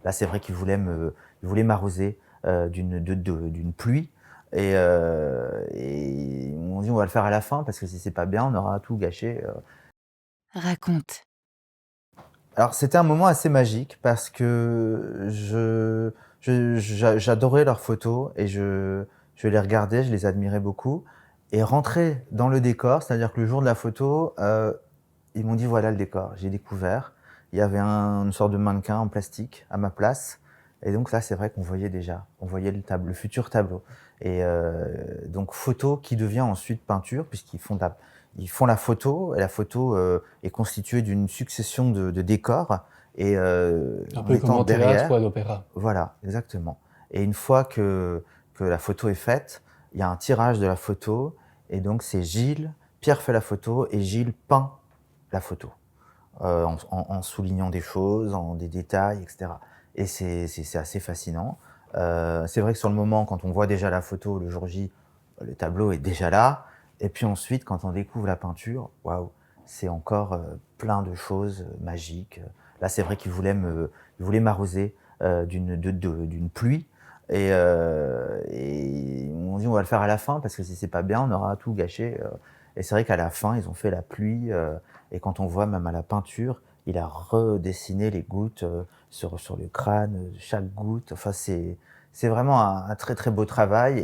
Là, c'est vrai ils voulaient m'arroser, d'une pluie et ils m'ont dit: «On va le faire à la fin parce que si c'est pas bien, on aura tout gâché». Raconte. Alors c'était un moment assez magique parce que j'adorais leurs photos et je les regardais, je les admirais beaucoup et rentrer dans le décor, c'est-à-dire que le jour de la photo, ils m'ont dit: «Voilà le décor». J'ai découvert, il y avait une sorte de mannequin en plastique à ma place et donc là, c'est vrai qu'on voyait déjà, on voyait le futur tableau et donc photo qui devient ensuite peinture ils font la photo et la photo, est constituée d'une succession de décors et Un en peu comme étant en théâtre ou à derrière l'opéra. voilà, exactement et une fois que la photo est faite, il y a un tirage de la photo et donc c'est Pierre fait la photo et Gilles peint la photo, en soulignant des choses, en des détails et cetera et c'est assez fascinant. C'est vrai que sur le moment, quand on voit déjà la photo le jour J, le tableau est déjà là et puis ensuite quand on découvre la peinture, waouh, c'est encore, plein de choses, magiques. Là, c'est vrai ils voulaient m'arroser, d'une pluie et ils m'ont dit: «On va le faire à la fin parce que si c'est pas bien, on aura tout gâché». Et c'est vrai qu'à la fin, ils ont fait la pluie, et quand on voit même à la peinture, il a redessiné les gouttes, sur le crâne, chaque goutte. Enfin, c'est vraiment un très, très beau travail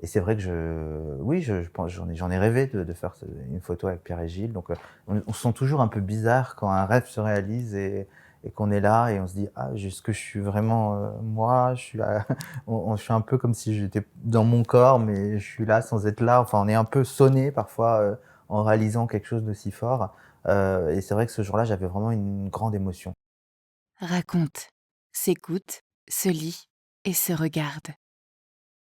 et c'est vrai que oui, je pense j'en ai rêvé de faire une photo avec Pierre et Gilles donc on se sent toujours un peu bizarre quand un rêve se réalise et qu'on est là et on se dit: «Ah, est-ce que je suis vraiment, moi? Je suis là». Je suis un peu comme si j'étais dans mon corps, mais je suis là sans être là. Enfin, on est un peu sonné parfois, en réalisant quelque chose d'aussi fort, et c'est vrai que ce jour-là, j'avais vraiment une grande émotion. Raconte. S'écoute, se lit et se regarde.